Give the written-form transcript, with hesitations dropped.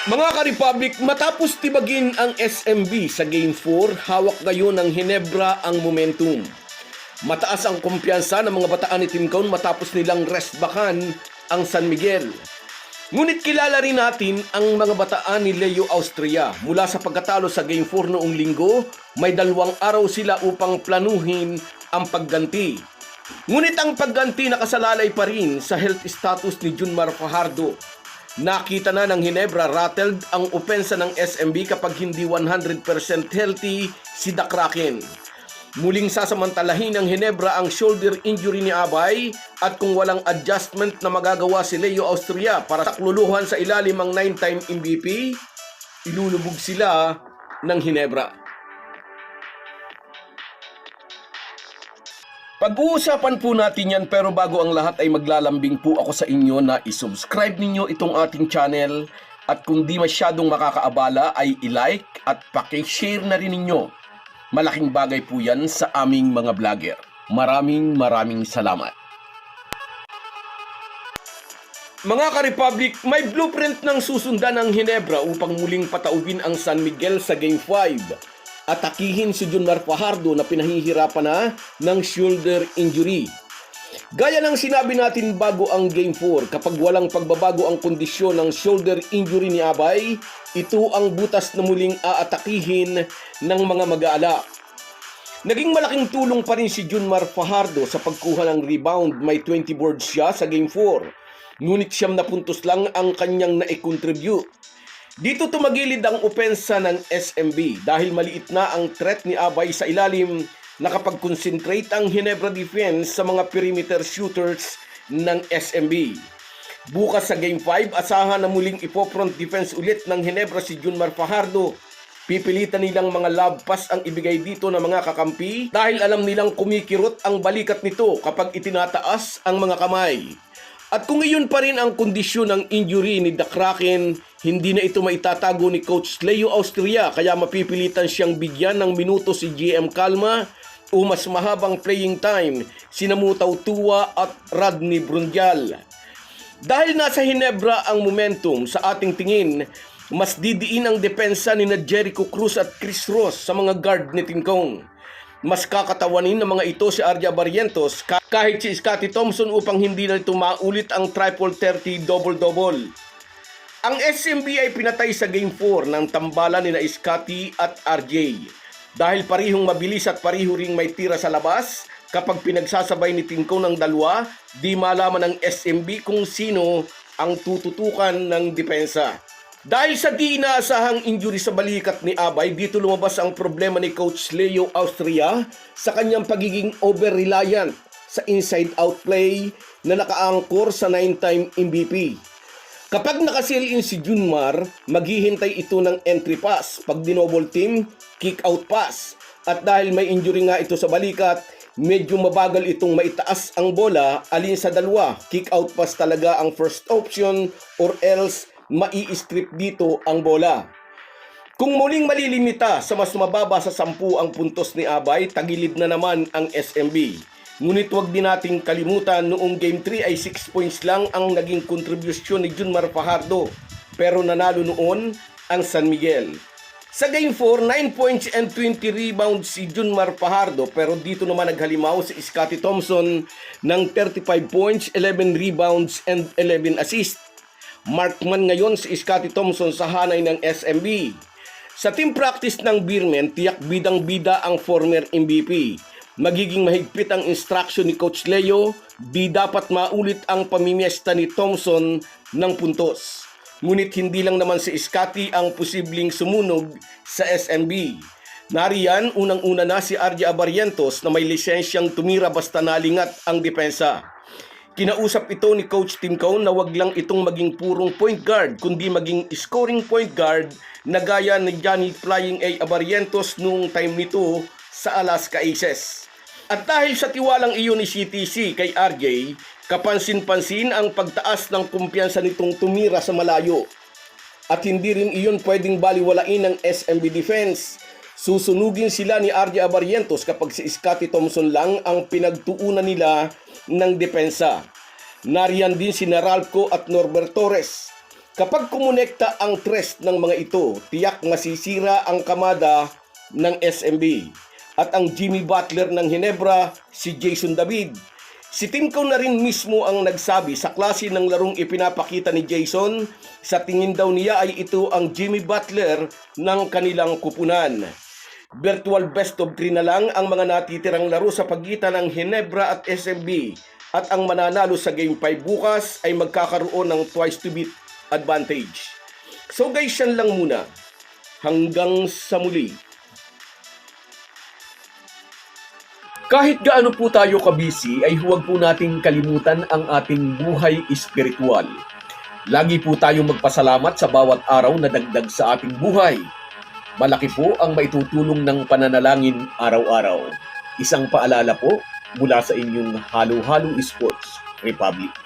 Mga ka-Republic, matapos tibagin ang SMB sa Game 4, hawak ngayon ng Hinebra ang momentum. Mataas ang kumpiyansa ng mga bataan ni Team Cone matapos nilang restbakan ang San Miguel. Ngunit kilala rin natin ang mga bataan ni Leo Austria. Mula sa pagkatalo sa Game 4 noong linggo, may 2 araw sila upang planuhin ang pagganti. Ngunit ang pagganti nakasalalay pa rin sa health status ni Junmar Fajardo. Nakita na ng Hinebra rattled ang opensa ng SMB kapag hindi 100% healthy si The Kraken. Muling sasamantalahin ng Hinebra ang shoulder injury ni Abay at kung walang adjustment na magagawa si Leo Austria para takluluhan sa ilalim ang 9-time MVP, ilulubog sila ng Hinebra. Pag-uusapan po natin yan, pero bago ang lahat ay maglalambing po ako sa inyo na isubscribe ninyo itong ating channel at kung di masyadong makakaabala ay i-like at paki-share na rin ninyo. Malaking bagay po yan sa aming mga vlogger. Maraming salamat. Mga ka-Republic, may blueprint ng susundan ng Hinebra upang muling pataubin ang San Miguel sa Game 5. Atakihin si Junmar Fajardo na pinahihirapan na ng shoulder injury. Gaya ng sinabi natin bago ang Game 4, kapag walang pagbabago ang kondisyon ng shoulder injury ni Abay, ito ang butas na muling aatakihin ng mga mag-aalak. Naging malaking tulong pa rin si Junmar Fajardo sa pagkuha ng rebound. May 20 boards siya sa Game 4. Ngunit 9 na puntos lang ang kanyang na-contribute. Dito tumagilid ang opensa ng SMB dahil maliit na ang threat ni Abay sa ilalim. Nakapag-concentrate ang Hinebra defense sa mga perimeter shooters ng SMB. Bukas sa Game 5, asahan na muling ipo-front defense ulit ng Hinebra si Junmar Fajardo. Pipilitan nilang mga lob pass ang ibigay dito ng mga kakampi dahil alam nilang kumikirot ang balikat nito kapag itinataas ang mga kamay. At kung iyon pa rin ang kondisyon ng injury ni The Kraken, hindi na ito maitatago ni Coach Leo Austria kaya mapipilitan siyang bigyan ng minuto si GM Calma o mas mahabang playing time si Namutaw Tua at Rodney Brundial. Dahil nasa Hinebra ang momentum, sa ating tingin, mas didiin ang depensa ni Jericho Cruz at Chris Ross sa mga guard ni Team Cone. Mas kakatawanin ng mga ito si Arja Barrientos kahit si Scottie Thompson upang hindi na ito maulit ang triple 30 double-double. Ang SMB ay pinatay sa Game 4 ng tambalan ni Scottie at RJ. Dahil parihong mabilis at pariho ring may tira sa labas, kapag pinagsasabay ni Team Cone ng dalawa, di malaman ng SMB kung sino ang tututukan ng depensa. Dahil sa di inaasahang injury sa balikat ni Abay, dito lumabas ang problema ni Coach Leo Austria sa kanyang pagiging over-reliant sa inside-out play na nakaangkor sa 9-time MVP. Kapag nakasil-in si Junmar, maghihintay ito ng entry pass. Pag dinouble team, kick-out pass. At dahil may injury nga ito sa balikat, medyo mabagal itong maitaas ang bola. Alin sa dalawa, kick-out pass talaga ang first option or else mai-strip dito ang bola. Kung muling malilimita sa mas mababa sa 10 ang puntos ni Abay, tagilid na naman ang SMB. Ngunit wag din nating kalimutan noong Game 3 ay 6 points lang ang naging kontribusyon ni Junmar Fajardo, pero nanalo noon ang San Miguel. Sa Game 4, 9 points and 20 rebounds si Junmar Fajardo, pero dito naman naghalimaw si Scottie Thompson ng 35 points, 11 rebounds and 11 assists. Markman ngayon si Scottie Thompson sa hanay ng SMB. Sa team practice ng Beermen, tiyak bidang-bida ang former MVP. Magiging mahigpit ang instruction ni Coach Leo, di dapat maulit ang pamimiesta ni Thompson ng puntos. Ngunit hindi lang naman si Scottie ang posibleng sumunog sa SMB. Nariyan, unang-una na si Arja Barrientos na may lisensyang tumira basta nalingat ang depensa. Kinausap ito ni Coach Team Cone na wag lang itong maging purong point guard kundi maging scoring point guard na gaya ni Johnny Flying A. Barrientos noong time nito sa Alaska Aces. At dahil sa tiwalang iyon ni CTC kay RJ, kapansin-pansin ang pagtaas ng kumpiyansa nitong tumira sa malayo. At hindi rin iyon pwedeng baliwalain ng SMB defense. Susunugin sila ni RJ Barrientos kapag si Scottie Thompson lang ang pinagtuunan nila ng depensa. Nariyan din si Naralco at Norbert Torres. Kapag kumonekta ang tres ng mga ito, tiyak masisira ang kamada ng SMB. At ang Jimmy Butler ng Ginebra, si Jason David. Si Timko na rin mismo ang nagsabi sa klase ng larong ipinapakita ni Jason, sa tingin daw niya ay ito ang Jimmy Butler ng kanilang kupunan. Virtual best of 3 na lang ang mga natitirang laro sa pagitan ng Ginebra at SMB. At ang mananalo sa Game 5 bukas ay magkakaroon ng twice to beat advantage. So guys, yan lang muna. Hanggang sa muli. Kahit gaano po tayo kabisi ay huwag po nating kalimutan ang ating buhay espiritual. Lagi po tayong magpasalamat sa bawat araw na dagdag sa ating buhay. Malaki po ang maitutulong ng pananalangin araw-araw. Isang paalala po mula sa inyong Halo Halo Sports Republic.